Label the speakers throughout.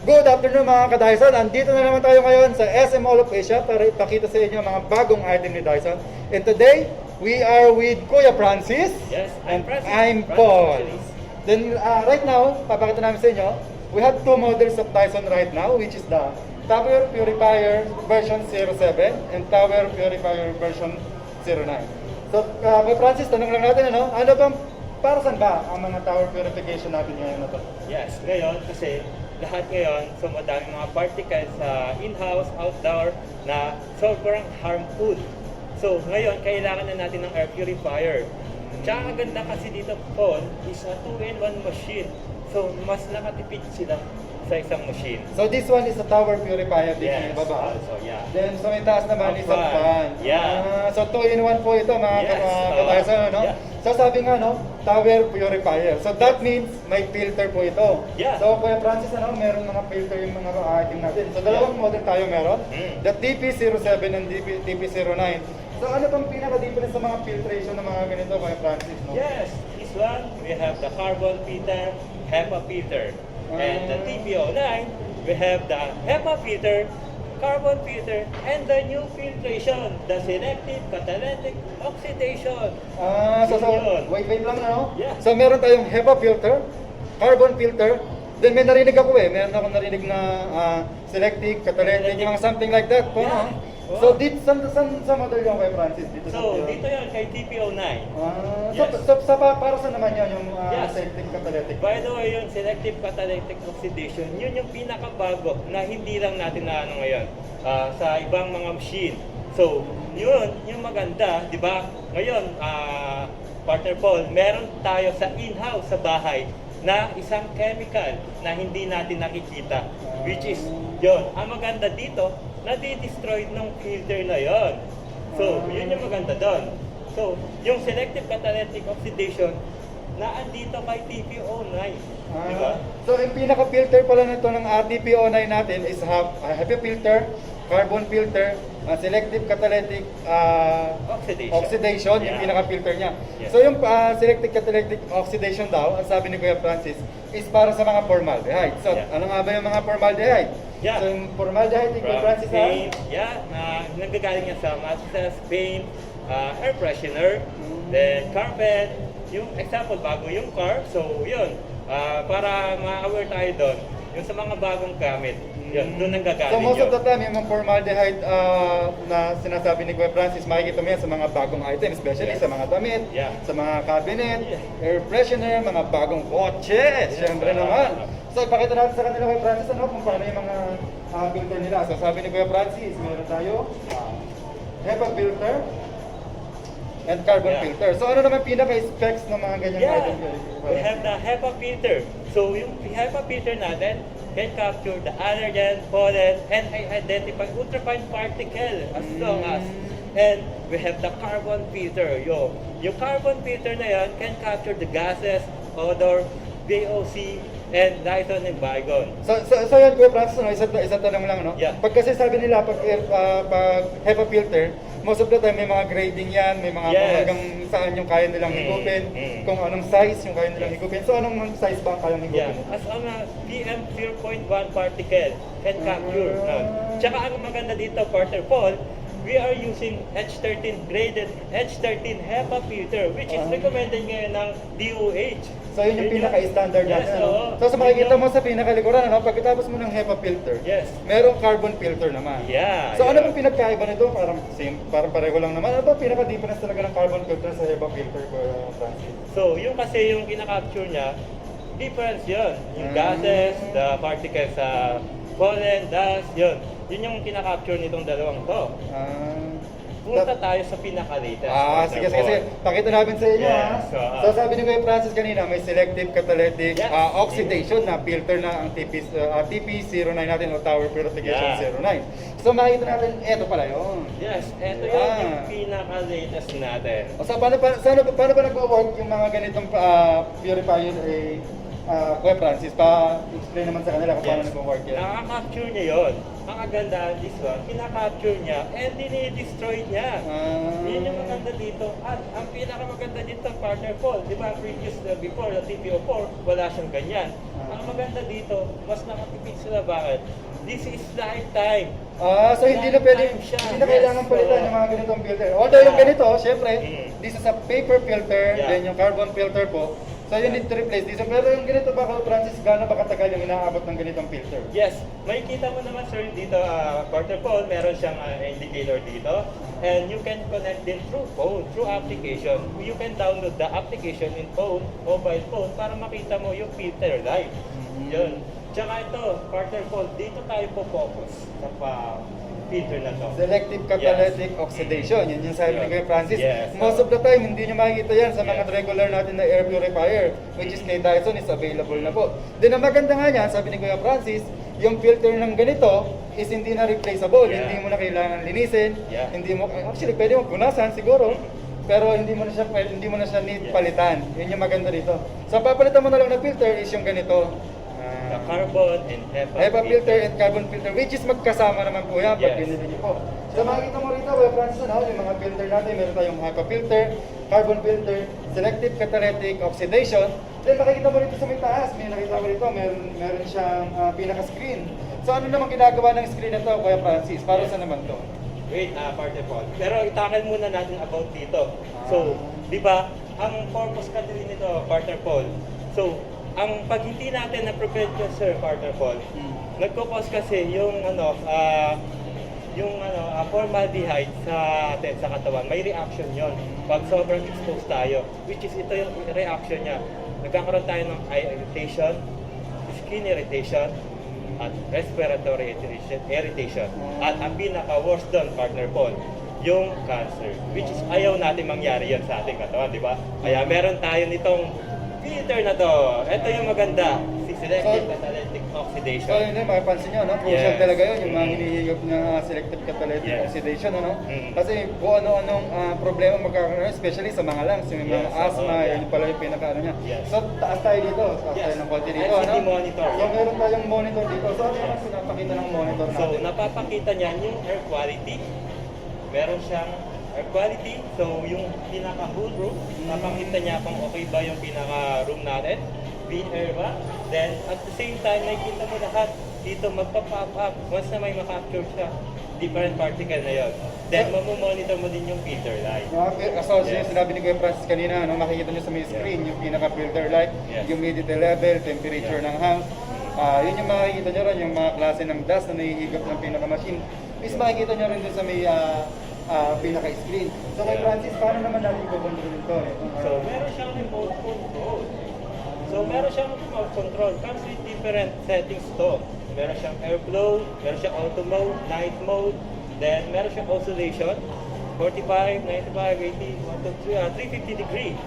Speaker 1: Good afternoon mga ka-Dyson. Andito na naman tayo ngayon sa SM Mall of Asia para ipakita sa inyo mga bagong item ni Dyson. And today, we are with Kuya Francis.
Speaker 2: Yes,
Speaker 1: and
Speaker 2: I'm Francis.
Speaker 1: I'm Paul. Then right now, papakita namin sa inyo, we have two models of Dyson right now, which is the Tower Purifier version 07 and Tower Purifier version 09. So, Kuya Francis, tanong lang natin, ano bang, para saan ba ang mga tower purification natin ngayon na to?
Speaker 2: Yes, ngayon kasi lahat ngayon, so madaming mga particles sa in-house, outdoor na sobrang harmful. So ngayon, kailangan na natin ng air purifier. Tsaka ang ganda kasi dito, Paul, is a 2-in-1 machine. So mas nakatipid sila sa isang machine.
Speaker 1: So this one is a tower purifier dito
Speaker 2: Yes,
Speaker 1: sa baba.
Speaker 2: also, yeah.
Speaker 1: Then sa may taas naman
Speaker 2: Ang
Speaker 1: is a
Speaker 2: fan.
Speaker 1: fan.
Speaker 2: Yeah.
Speaker 1: So 2-in-1 po ito mga
Speaker 2: Yes,
Speaker 1: ka-Dyson, ano?
Speaker 2: yeah.
Speaker 1: So sabi nga, tower purifier. So that means may filter po ito.
Speaker 2: Yeah.
Speaker 1: So Kuya Francis, meron mga filter yung mga item natin. So dalawang model tayo meron. The TP07 and TP09. So ano bang pinaka-difference sa mga filtration ng mga ganito, Kuya Francis, no?
Speaker 2: Yes, this one, we have the carbon filter, HEPA filter. And the TP09, we have the HEPA filter, carbon filter, and the new filtration, the selective catalytic oxidation. Yun.
Speaker 1: Wait lang,
Speaker 2: Yeah.
Speaker 1: So meron tayong HEPA filter, carbon filter, then may narinig ako meron akong narinig na selective, catalytic, mga something like that po,
Speaker 2: Yeah.
Speaker 1: no? So dito, sa model yung kay Francis dito
Speaker 2: So,
Speaker 1: sa
Speaker 2: dito yun kay TP09.
Speaker 1: So,
Speaker 2: Yes.
Speaker 1: para sa naman yan yung
Speaker 2: Yes.
Speaker 1: selective, catalytic?
Speaker 2: By the way, yung selective catalytic oxidation, yun yung pinakabago na hindi lang natin na ano ngayon sa ibang mga machine. So, yun, yung maganda, di ba? Ngayon, partner Paul, meron tayo sa in-house sa bahay na isang chemical na hindi natin nakikita, which is yun. Ang maganda dito, nadi-destroy ng filter na yon. So, yun yung maganda doon. So, yung selective catalytic oxidation na andito kay TP09. Di ba?
Speaker 1: So, yung pinaka-filter pala nito ng TP09 natin is HEPA filter, carbon filter, selective catalytic oxidation, yung
Speaker 2: Yeah.
Speaker 1: pinaka-filter niya.
Speaker 2: Yes.
Speaker 1: So, yung selective catalytic oxidation daw, ang sabi ni Kuya Francis, is para sa mga formaldehyde. So,
Speaker 2: Yeah.
Speaker 1: ano nga ba yung mga formaldehyde?
Speaker 2: Yeah.
Speaker 1: So, yung formaldehyde ni Kuya Francis,
Speaker 2: paint, nanggagaling yan sa mattress, paint, air freshener, then carpet, yung example, bago yung car, so yun, para ma-aware tayo doon, yung sa mga bagong gamit, yun, doon nanggagaling
Speaker 1: So most
Speaker 2: yun.
Speaker 1: of the time, yung mga formaldehyde na sinasabi ni Kuya Francis, makikita mo yan sa mga bagong items, especially
Speaker 2: Yes.
Speaker 1: sa mga damit,
Speaker 2: Yeah.
Speaker 1: sa mga cabinet,
Speaker 2: Yeah.
Speaker 1: air freshener, mga bagong kotse, syempre naman. So ipakita natin sa kanila Kuya Francis kung paano yung mga filter nila. So sabi ni Kuya Francis, meron tayo HEPA filter and carbon
Speaker 2: Yeah.
Speaker 1: filter. So ano naman pinaka-specs ng mga ganyang
Speaker 2: Yeah,
Speaker 1: item?
Speaker 2: we have the HEPA filter. So yung HEPA filter natin can capture the allergen, pollen, and identify ultrafine particle as long as. And we have the carbon filter. Yung carbon filter na yan can capture the gases, odor, VOC, and Dyson and Baygon.
Speaker 1: So yan Kuya Francis, isang tanong lang, no?
Speaker 2: Yeah.
Speaker 1: Pag kasi sabi nila, pag HEPA filter, most of the time may mga grading yan, may mga
Speaker 2: Yes.
Speaker 1: kung hanggang saan yung kaya nilang higupin, kung anong size yung kaya nilang higupin. So anong size ba ang kayang
Speaker 2: Yeah,
Speaker 1: higupin?
Speaker 2: as ang PM 0.1 particle can capture. Tsaka ang maganda dito, partner Paul, we are using H13 graded H13 HEPA filter, which is recommended ngayon ng DOH.
Speaker 1: So yun yung pinaka-standard
Speaker 2: Yes,
Speaker 1: natin.
Speaker 2: oo.
Speaker 1: So sa makikita mo sa pinakalikuran, pagkatapos mo ng HEPA filter,
Speaker 2: Yes.
Speaker 1: merong carbon filter naman.
Speaker 2: Yeah,
Speaker 1: So ano
Speaker 2: yeah.
Speaker 1: bang pinagkaiba nito? Parang pareho lang naman. Ano ba pinaka-difference talaga ng carbon filter sa HEPA filter, Kuya Francis?
Speaker 2: So, yung kasi yung kinakapture niya, difference yun. Yung gases, the particles sa pollen, dust, yun. Yun yung kinakapture nitong dalawang to. Punta tayo sa pinaka-latest.
Speaker 1: Sige. Pakita namin sa inyo,
Speaker 2: Yes,
Speaker 1: So sabi ni Kuya Francis kanina, may selective catalytic
Speaker 2: Yes.
Speaker 1: oxidation na filter na ang TP09 natin o Tower Purification
Speaker 2: Yeah.
Speaker 1: 09. So makikita natin, eto pala yun.
Speaker 2: Yes, eto yun yung pinaka-latest natin.
Speaker 1: O so paano ba nagwo-work yung mga ganitong purifier? Kuya Francis, pa-explain naman sa kanila kung paano nag-work yan.
Speaker 2: Nakaka-capture niya yun. Ang kagandahan this one, kinaka-capture niya and dinidestroy niya. Yun yung maganda dito. At ang pinakamaganda dito, partner Paul, di ba previous before, the TPO4, wala siyang ganyan. Ang maganda dito, mas nakatipid sila. Bakit? This is lifetime.
Speaker 1: So hindi na pwede,
Speaker 2: Lifetime siya.
Speaker 1: hindi na kailangan
Speaker 2: Yes,
Speaker 1: palitan
Speaker 2: oo.
Speaker 1: yung mga ganitong filter. Although yung ganito, syempre,
Speaker 2: Mm.
Speaker 1: this is a paper filter,
Speaker 2: Yeah.
Speaker 1: then yung carbon filter po. So you need to replace this. Pero yung ganito ba, Kuya Francis, gaano ba katagal yung inaabot ng ganitong filter?
Speaker 2: Yes, makikita mo naman sir dito, partner Paul, meron siyang indicator dito. And you can connect din through phone, through application. You can download the application in phone, mobile phone, para makita mo yung filter live. Yun. Tsaka ito, partner Paul, dito tayo po-focus sa filter na to.
Speaker 1: Selective catalytic oxidation. Yun yung sabi ni Kuya Francis.
Speaker 2: Yes.
Speaker 1: Most of the time, hindi nyo makikita yan sa mga
Speaker 2: Yes.
Speaker 1: regular natin na air purifier, which is kay Dyson is available na po. Then ang maganda nga niyan, sabi ni Kuya Francis, yung filter ng ganito is hindi na replaceable.
Speaker 2: Yeah.
Speaker 1: Hindi mo na kailangan linisin.
Speaker 2: Yeah.
Speaker 1: Hindi mo, actually, pwede mo punasan siguro. Pero hindi mo na siya need
Speaker 2: Yes.
Speaker 1: palitan. Yun yung maganda dito. So papalitan mo na lang ng filter is yung ganito.
Speaker 2: The carbon and
Speaker 1: HEPA filter and carbon filter, which is magkasama naman po yan pag
Speaker 2: Yes.
Speaker 1: binili niyo po. So makikita mo rito, Kuya Francis, yung mga filter natin, meron tayong HEPA filter, carbon filter, selective catalytic oxidation. Then makikita mo rito sa may taas, may nakita mo rito, meron siyang pinaka-screen. So ano naman ginagawa ng screen na to, Kuya Francis? Para saan naman to?
Speaker 2: Wait, partner Paul. Pero itakal muna natin about dito. So, di ba, ang purpose kasi nito, partner Paul. So, ang pag hindi natin na-prevent yun, sir, partner Paul, nagkakos kasi yung formaldehyde sa atin, sa katawan, may reaction yon. Pag sobrang exposed tayo, which is ito yung reaction niya. Nagkakaroon tayo ng eye irritation, skin irritation, at respiratory irritation. At ang pinaka-worst doon, partner Paul, yung cancer, which is ayaw natin mangyari yan sa ating katawan, di ba? Kaya meron tayo nitong filter na to. Ito yung maganda, si selective catalytic oxidation.
Speaker 1: So yun mapapansin nyo, no? Crucial
Speaker 2: Yes.
Speaker 1: talaga yun, yung mga hinihigop na selective catalytic
Speaker 2: Yes.
Speaker 1: oxidation, ano?
Speaker 2: Mm.
Speaker 1: Kasi kung ano-anong problema magkakaroon, especially sa mga lungs, yung mga
Speaker 2: Yes,
Speaker 1: asthma,
Speaker 2: oo, yeah.
Speaker 1: yun pala yung pinaka-ano niya.
Speaker 2: Yes.
Speaker 1: So taas tayo dito, taas
Speaker 2: Yes.
Speaker 1: tayo ng konti dito,
Speaker 2: LCD
Speaker 1: ano?
Speaker 2: monitor.
Speaker 1: So meron tayong monitor dito. So ano yung pinapakita ng monitor
Speaker 2: So,
Speaker 1: natin?
Speaker 2: napapakita niyan yung air quality. Meron siyang air quality. So, yung pinaka-whole room, napakita niya kung okay ba yung pinaka-room natin. Clean air ba? Then, at the same time, nakikita mo lahat dito magpa-pop up. Once na may makapture siya, different particle na yun. Then, mamomonitor mo din yung filter light.
Speaker 1: So,
Speaker 2: Yes.
Speaker 1: sinabi ni Kuya Francis kanina, no, makikita nyo sa may screen, yung pinaka-filter light,
Speaker 2: Yes.
Speaker 1: humidity level, temperature
Speaker 2: Yeah.
Speaker 1: ng house. Yun yung makikita nyo rin, yung mga klase ng dust na nahihigop ng pinaka-machine. Is makikita nyo rin dun sa may pinaka-screen. So, kay
Speaker 2: Yeah.
Speaker 1: Francis, paano naman natin i-control ito?
Speaker 2: So, meron siyang remote control. So, meron siyang remote control. Comes with different settings to. Meron siyang airflow, meron siyang auto mode, night mode, then meron siyang oscillation, 45, 95, 80, 350 degree.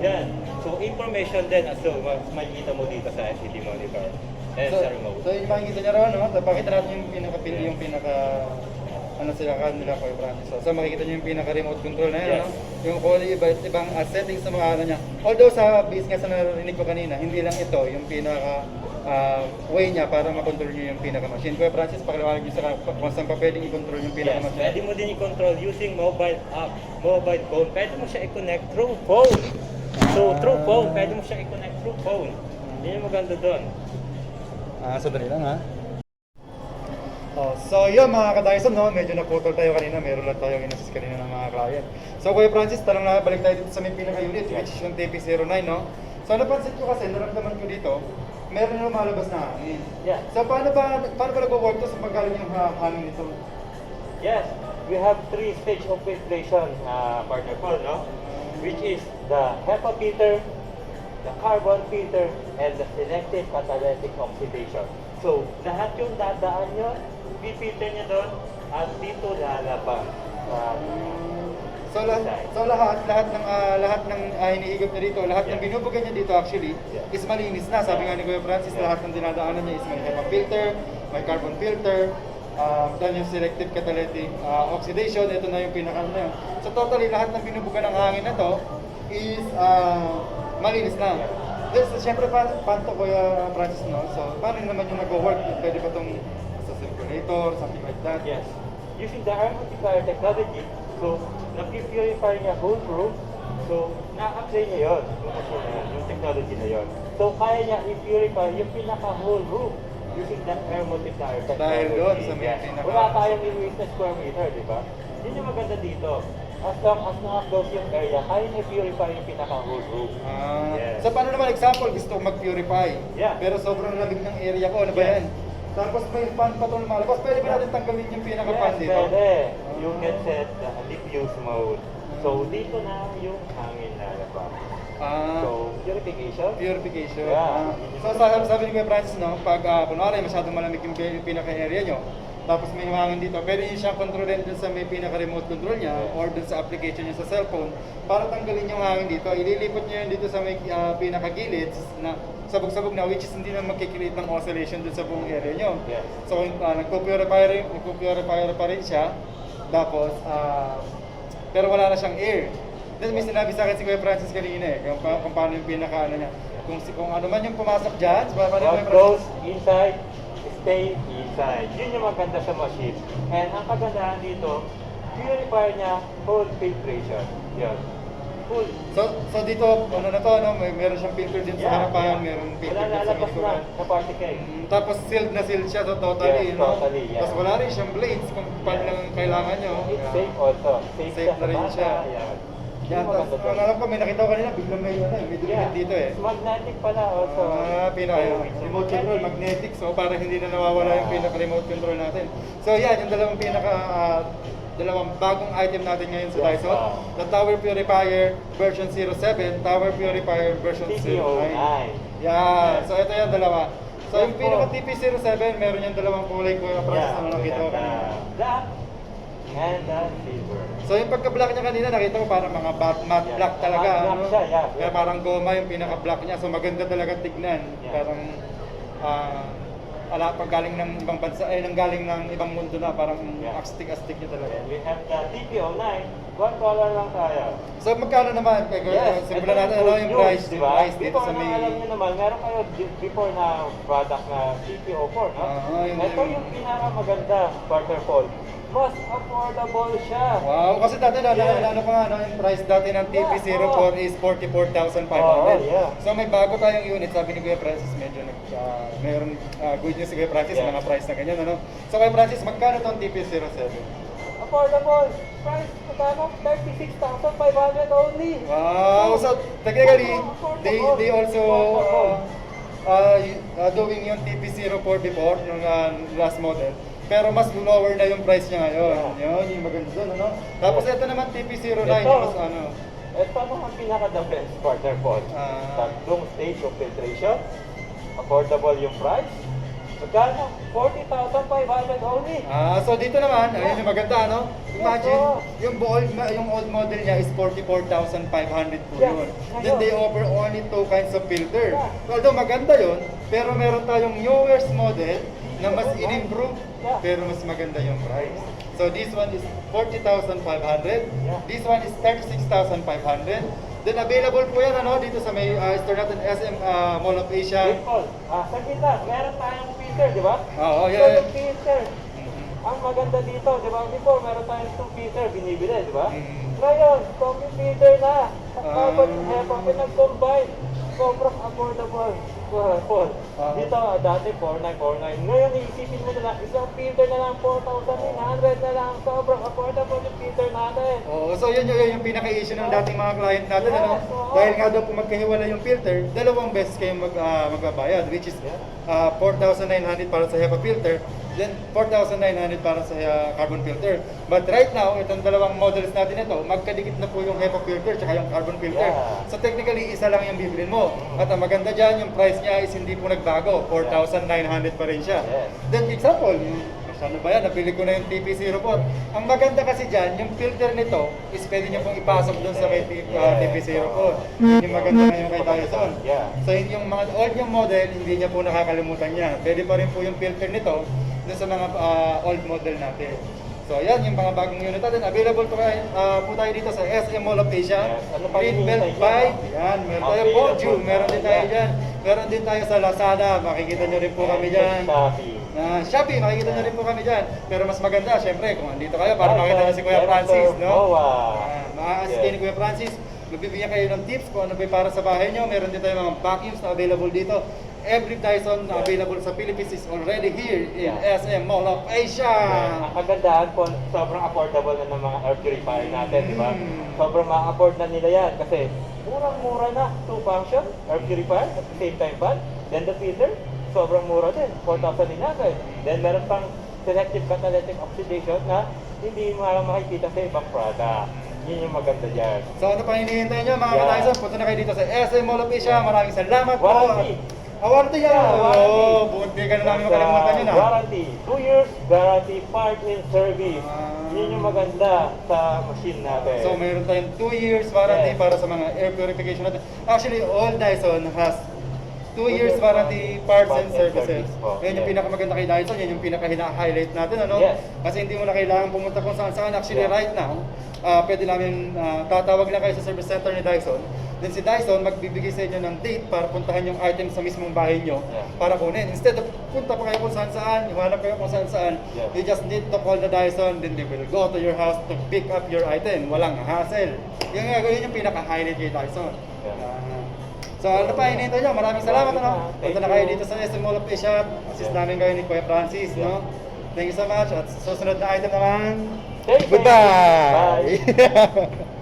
Speaker 2: Yan. So, information din. So, mas makikita mo dito sa LCD monitor. And sa remote.
Speaker 1: So, yung makikita nyo rin, no? Pakita natin yung pinaka ano sila kanila Kuya Francis. So makikita nyo yung pinaka-remote control na yan,
Speaker 2: Yes.
Speaker 1: no? Yung kung iba't ibang settings sa mga ano niya. Although sa base nga sa narinig ko kanina, hindi lang ito yung pinaka way niya para makontrol nyo yung pinaka-machine. Kuya Francis, pakiliwanag nyo sa kung saan pa pwedeng i-control yung
Speaker 2: Yes,
Speaker 1: pinaka-machine.
Speaker 2: pwede mo din i-control using mobile app, mobile phone. Pwede mo siya i-connect through phone. So, through phone, pwede mo siya i-connect through phone. Yun yung maganda doon.
Speaker 1: Sandali lang ha. So yun mga ka-Dyson, no? Medyo naputol tayo kanina, meron lang tayong inassist kanina ng mga client. So Kuya Francis, tanong na balik tayo dito sa may pinaka-unit, which is yung TP09, no? So napansin ko kasi, naramdaman ko dito, meron na lumalabas na hangin.
Speaker 2: Yeah.
Speaker 1: So paano ba nag-work to sa paggaling yung hangin nito?
Speaker 2: Yes, we have 3 stage of filtration, partner Paul, no? Which is the HEPA filter, the carbon filter, and the selective catalytic oxidation. So, lahat yung dadaan nyo, pipilter nyo doon, at dito lalabas.
Speaker 1: So lahat ng hinihigop niya dito, lahat ng binubugan niya dito actually is malinis na. Sabi nga ni Kuya Francis, lahat ng dinadaanan niya is may HEPA filter, may carbon filter, then yung selective catalytic oxidation, ito na yung pinaka na yun. So totally lahat ng binubugan ng hangin na to is malinis na. So, siyempre, paano to, Kuya Francis, no? So, paano naman yung nag-work? Pwede ba itong sa circulator, something like that?
Speaker 2: Yes. Using the air multiplier technology, so na-purify niya whole room, so na-apply niya yun, yung machine na yun, yung technology na yun. So kaya niya i-purify yung pinaka-whole room using the air multiplier technology.
Speaker 1: Dahil doon sa may
Speaker 2: Yes.
Speaker 1: pinaka-
Speaker 2: Wala tayong iluwis na square meter, di ba? Yun yung maganda dito. As long as na-close yung area, kaya niya i-purify yung pinaka-whole room. Yes.
Speaker 1: So, paano naman, example, gusto kong mag-purify,
Speaker 2: Yeah.
Speaker 1: pero sobrang lamig ng area ko, ano ba
Speaker 2: Yes.
Speaker 1: yan? Tapos may pan pa itong lumalabas, pwede ba natin tanggalin yung pinaka-pan
Speaker 2: Yes,
Speaker 1: dito?
Speaker 2: pwede. You can set the diffuse mode. So dito na yung hangin na labas.
Speaker 1: Ah,
Speaker 2: So, purification.
Speaker 1: purification.
Speaker 2: Yeah.
Speaker 1: So, sabi ni Kuya Francis, no, pag kunwari masyadong malamig yung pinaka-area nyo, tapos may hangin dito, pwede nyo siyang kontrolin dun sa may pinaka-remote control niya or dun sa application niya sa cellphone para tanggalin yung hangin dito. Ililipat nyo yun dito sa may pinaka-gilid na sabog-sabog na, which is hindi na magkikreate ng oscillation dun sa buong area nyo.
Speaker 2: Yes.
Speaker 1: So, nagpo-purifier pa rin siya. Tapos, pero wala na siyang air. Then may sinabi sa akin si Kuya Francis kanina kung paano yung pinaka-ano niya. Kung ano man yung pumasok dyan, paano yung
Speaker 2: What goes inside, stay inside. Yun yung maganda sa machine. And ang kagandahan dito, purifier niya full filtration. Yun. Full.
Speaker 1: So dito, ano na to, no? Meron siyang filter din sa harapan, meron filter
Speaker 2: Wala
Speaker 1: din sa
Speaker 2: lalabas na
Speaker 1: likuran.
Speaker 2: na particle.
Speaker 1: Tapos sealed na so totally,
Speaker 2: Yes,
Speaker 1: no?
Speaker 2: totally, yeah.
Speaker 1: Tapos wala rin siyang blades kung paano lang ang kailangan nyo.
Speaker 2: It's safe also. Safe,
Speaker 1: Safe na rin
Speaker 2: sa
Speaker 1: siya.
Speaker 2: bata. Yan.
Speaker 1: Yan,
Speaker 2: Yung
Speaker 1: tapos
Speaker 2: maganda doon.
Speaker 1: alam ko, may nakita ko kanina, biglang may dikit dito eh.
Speaker 2: It's magnetic pala also.
Speaker 1: Remote control, magnetic, so para hindi na nawawala yung pinaka-remote control natin. So yan, yung dalawang bagong item natin ngayon sa
Speaker 2: Yes,
Speaker 1: Dyson. The Tower Purifier version 07, Tower Purifier version 09.
Speaker 2: TP09.
Speaker 1: Yeah, so ito yung dalawa. So yung
Speaker 2: Yes,
Speaker 1: pinaka
Speaker 2: po.
Speaker 1: TP07, meron yung dalawang kulay ko yung process na nakita ko kanina.
Speaker 2: Black and silver.
Speaker 1: So yung pagka-black niya kanina, nakita ko parang mga matte
Speaker 2: Yeah.
Speaker 1: black talaga.
Speaker 2: Matte black siya, yeah.
Speaker 1: Kaya parang goma yung pinaka-black niya. So maganda talaga tignan.
Speaker 2: Yeah.
Speaker 1: Parang pag galing ng ibang bansa, nang galing ng ibang mundo na, parang
Speaker 2: Yeah.
Speaker 1: astig-astig niya talaga.
Speaker 2: And we have the TP09. One color lang tayo.
Speaker 1: So magkano naman? Simulan natin
Speaker 2: ito
Speaker 1: ano yung
Speaker 2: good
Speaker 1: price,
Speaker 2: news,
Speaker 1: yung price dito
Speaker 2: Before
Speaker 1: sa
Speaker 2: na
Speaker 1: may...
Speaker 2: alam nyo naman, meron kayo before na product na TP04, no? Ito yung pinakamaganda, waterfall. Mas affordable siya.
Speaker 1: Wow, kasi dati
Speaker 2: Yeah.
Speaker 1: ano pa nga, no, yung price dati ng TP04
Speaker 2: Yeah,
Speaker 1: is 44,500.
Speaker 2: Oo, yeah.
Speaker 1: So may bago tayong unit, sabi ni Kuya Francis, medyo mayroong good news si Kuya Francis,
Speaker 2: Yeah.
Speaker 1: mga price na ganyan, ano? So Kuya Francis, magkano tong TP07?
Speaker 2: Affordable. Price, magkano? 36,500 only.
Speaker 1: Wow, so technically, they also doing yung TP04 before, yung last model. Pero mas lower na yung price niya ngayon.
Speaker 2: Yeah.
Speaker 1: Yun, yung maganda doon, ano? Tapos ito naman TP09,
Speaker 2: Ito.
Speaker 1: mas ano?
Speaker 2: Ito ang pinaka-the best waterfall. Tatlong stage of filtration. Affordable yung price. Magkano? 40,500 only.
Speaker 1: So dito naman, ayun yung maganda, ano? Imagine,
Speaker 2: Yes,
Speaker 1: yung old model niya is 44,500 po
Speaker 2: Yeah,
Speaker 1: yun.
Speaker 2: ngayon.
Speaker 1: Then they offer only two kinds of filter.
Speaker 2: Yeah.
Speaker 1: Although maganda yun, pero meron tayong newest model na mas
Speaker 2: Yeah.
Speaker 1: in-improve,
Speaker 2: Yeah.
Speaker 1: pero mas maganda yung price. So this one is 40,500.
Speaker 2: Yeah.
Speaker 1: This one is 36,500. Then available po yan ano dito sa may store natin SM Mall of Asia.
Speaker 2: Simple. Saglit lang. Meron tayong filter, di ba?
Speaker 1: Oo,
Speaker 2: So
Speaker 1: yeah.
Speaker 2: yung filter, ang maganda dito, di ba? Before, meron tayong 2 filter binibili, di ba?
Speaker 1: Mhm.
Speaker 2: Ngayon, coffee filter na. At
Speaker 1: Ah.
Speaker 2: kapag pinag-combine, sobrang affordable. Paul. Dito, dati 4,949. Ngayon, iisipin mo na lang, isang filter na lang, 4,900 na lang. Sobrang affordable yung filter natin.
Speaker 1: Oo, so yun yung pinaka-issue ng dating mga client natin, ano?
Speaker 2: Yes, oo.
Speaker 1: Dahil nga daw po magkahiwala yung filter, dalawang beses kayong magbabayad, which is 4,900 para sa HEPA filter, then 4,900 para sa carbon filter. But right now, itong dalawang models natin ito, magkadikit na po yung HEPA filter tsaka yung carbon filter.
Speaker 2: Yeah.
Speaker 1: So technically, isa lang yung bibilin mo. At ang maganda dyan, yung price niya is hindi po nagbago, 4,900 pa rin siya.
Speaker 2: Yes.
Speaker 1: Then example, ano ba yan? Nabili ko na yung TP04. Ang maganda kasi dyan, yung filter nito is pwede nyo pong ipasok doon sa may TP04. Yun yung maganda ngayon kay Dyson.
Speaker 2: Yeah.
Speaker 1: So yung mga old yung model, hindi niya po nakakalimutan niya. Pwede pa rin po yung filter nito doon sa mga old model natin. So ayan, yung mga bagong unit natin. Available po tayo dito sa SM Mall of Asia.
Speaker 2: Yes. Ano pa
Speaker 1: Greenbelt
Speaker 2: hinihintay
Speaker 1: 5. Yan, meron tayo
Speaker 2: Available
Speaker 1: Poju. Meron din tayo
Speaker 2: tayo.
Speaker 1: dyan. Meron din tayo sa Lazada. Makikita nyo rin po kami dyan.
Speaker 2: Shopee.
Speaker 1: Shopee, makikita nyo rin po kami dyan. Pero mas maganda, syempre, kung andito kayo, para makita nyo si Kuya Francis, no? Makakasite ni Kuya Francis. Magbibigyan kayo ng tips kung ano ba yung para sa bahay nyo. Meron din tayo mga vacuums na available dito. Every Dyson na available sa Philippines is already here in SM Mall of Asia.
Speaker 2: Ang kagandahan po, sobrang affordable na ng mga air purifier natin, di ba?
Speaker 1: Mm.
Speaker 2: Sobrang ma-afford na nila yan kasi murang-mura na. 2 function, air purifier, at the same time fan. Then the filter, sobrang mura din. 4,000 din natin. Then meron pang selective catalytic oxidation na hindi mo makikita sa ibang product. Yun yung maganda dyan.
Speaker 1: So ano pang hinihintay nyo mga
Speaker 2: Yeah.
Speaker 1: ka-Dyson? Punta na kayo dito sa SM Mall of Asia. Maraming salamat po.
Speaker 2: Warranty.
Speaker 1: Warranty yan!
Speaker 2: Warranty.
Speaker 1: Oo, buti ka na namin makalimutan yun ah.
Speaker 2: Warranty. 2 years guarantee part in service.
Speaker 1: Ah.
Speaker 2: Yun yung maganda sa machine natin.
Speaker 1: So mayroon tayong 2 years warranty
Speaker 2: Yes.
Speaker 1: para sa mga air purification natin. Actually, all Dyson has 2 years warranty parts and services. Yan yung
Speaker 2: Yes.
Speaker 1: pinakamaganda kay Dyson, yan yung pinaka-highlight natin, ano?
Speaker 2: Yes.
Speaker 1: Kasi hindi mo na kailangan pumunta kung saan-saan. Actually,
Speaker 2: Yes.
Speaker 1: right now, pwede namin tatawag lang kayo sa service center ni Dyson. Then si Dyson magbibigay sa inyo ng date para puntahan yung item sa mismong bahay nyo
Speaker 2: Yeah.
Speaker 1: para kunin. Instead of punta pa kayo kung saan-saan, iwanap kayo kung saan-saan,
Speaker 2: Yeah.
Speaker 1: you just need to call the Dyson, then they will go to your house to pick up your item. Walang hassle. Yung nga, yun yung pinaka-highlight kay Dyson.
Speaker 2: Yeah.
Speaker 1: So ano pa hinihintay nyo? Maraming salamat, ano?
Speaker 2: Thank
Speaker 1: Punta na
Speaker 2: you.
Speaker 1: kayo dito sa SM Mall of Asia. Assist
Speaker 2: Yeah.
Speaker 1: namin kayo ni Kuya Francis, no? Thank you so much. At sa susunod na item naman,
Speaker 2: Thank you.
Speaker 1: goodbye!
Speaker 2: Bye.